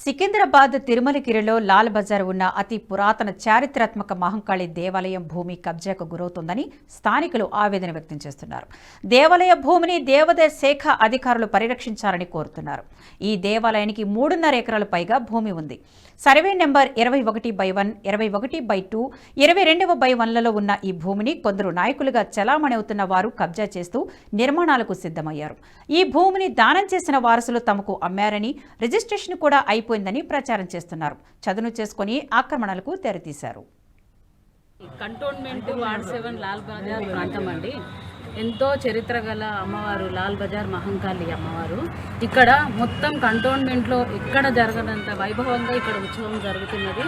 సికింద్రాబాద్ తిరుమలగిరిలో లాల్ బజార్ ఉన్న అతి పురాతన చారిత్రాత్మక మహంకాళి దేవాలయం భూమి కబ్జాకు గురవుతోందని స్థానికులు ఆవేదన వ్యక్తం చేస్తున్నారు. దేవాలయ భూమిని దేవాదాయ శాఖ అధికారులు పరిరక్షించాలని కోరుతున్నారు. ఈ దేవాలయానికి 3.5 ఎకరాల పైగా భూమి ఉంది. సర్వే నెంబర్ 21/1, 21/2, 22/1లలో ఉన్న ఈ భూమిని కొందరు నాయకులుగా చలామణి అవుతున్న వారు కబ్జా చేస్తూ నిర్మాణాలకు సిద్ధమయ్యారు. ఈ భూమిని దానం చేసిన వారసులు తమకు అమ్మారని, రిజిస్ట్రేషన్ కూడా అయిపోయిందని ప్రచారం చేస్తున్నారు. చదును చేసుకుని ఆక్రమణలకు తెరతీశారు. కంటోన్మెంట్ వార్డ్ 7 లాల్ బజార్ ప్రాంతం అండి. ఎంతో చరిత్ర గల అమ్మవారు లాల్ బజార్ మహంకాళి అమ్మవారు. ఇక్కడ మొత్తం కంటోన్మెంట్లో ఎక్కడ జరగనంత వైభవంగా ఇక్కడ ఉత్సవం జరుగుతున్నది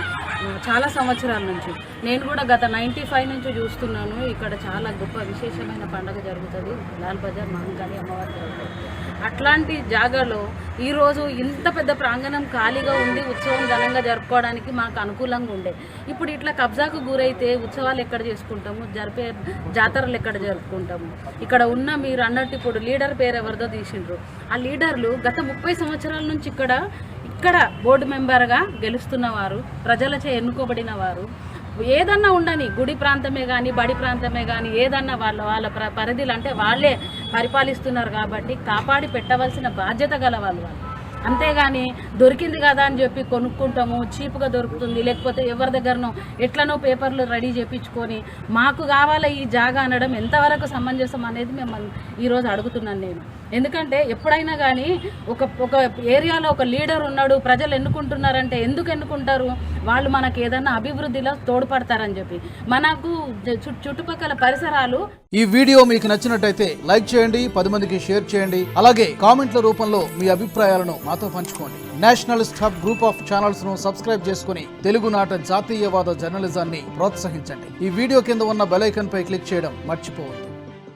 చాలా సంవత్సరాల నుంచి. నేను కూడా గత 95 నుంచి చూస్తున్నాను. ఇక్కడ చాలా గొప్ప విశేషమైన పండుగ జరుగుతుంది, లాల్ బజార్ మహంకాళి అమ్మవారి జరుగుతుంది. అట్లాంటి జాగాలో ఈరోజు ఇంత పెద్ద ప్రాంగణం ఖాళీగా ఉండి ఉత్సవం ఘనంగా జరుపుకోవడానికి మాకు అనుకూలంగా ఉండే. ఇప్పుడు ఇట్లా కబ్జాకు గురైతే ఉత్సవాలు ఎక్కడ చేసుకుంటాము, జరిపే జాతరలు ఎక్కడ జరుపుకుంటాము? ఇక్కడ ఉన్న మీరు అన్నట్టు ఇప్పుడు లీడర్ పేరు ఎవరిదో తీసిండ్రు. ఆ లీడర్లు గత 30 సంవత్సరాల నుంచి ఇక్కడ బోర్డు మెంబర్గా గెలుస్తున్నవారు, ప్రజలచే ఎన్నుకోబడిన వారు. ఏదన్నా ఉండని, గుడి ప్రాంతమే కానీ బడి ప్రాంతమే కానీ ఏదన్నా వాళ్ళ పరిధిలు అంటే వాళ్ళే పరిపాలిస్తున్నారు కాబట్టి కాపాడి పెట్టవలసిన బాధ్యత గల వాళ్ళు. అంతేగాని దొరికింది కదా అని చెప్పి కొనుక్కుంటాము, చీప్గా దొరుకుతుంది, లేకపోతే ఎవరి దగ్గరనో ఎట్లనో పేపర్లు రెడీ చేయించుకొని మాకు కావాలా ఈ జాగా అనడం ఎంతవరకు సమంజసం అనేది మేము ఈరోజు అడుగుతున్నాను నేను. ఎందుకంటే ఎప్పుడైనా కానీ ఒక ఏరియాలో ఒక లీడర్ ఉన్నాడు, ప్రజలు ఎన్నుకుంటున్నారంటే ఎందుకు ఎన్నుకుంటారు? వాళ్ళు మనకు ఏదన్నా అభివృద్ధిలో తోడ్పడతారని చెప్పి. మనకు చుట్టుపక్కల పరిసరాలు. ఈ వీడియో మీకు నచ్చినట్టయితే లైక్ చేయండి, 10 మందికి షేర్ చేయండి. అలాగే కామెంట్ల రూపంలో మీ అభిప్రాయాలను మాతో పంచుకోండి. Nationalist hub group of channels ను సబ్స్క్రైబ్ చేసుకుని తెలుగునాట జాతీయవాద జర్నలిజాన్ని ప్రోత్సహించండి. ఈ వీడియో కింద ఉన్న బెల్ ఐకాన్ పై క్లిక్ చేయడం మర్చిపోవద్దు.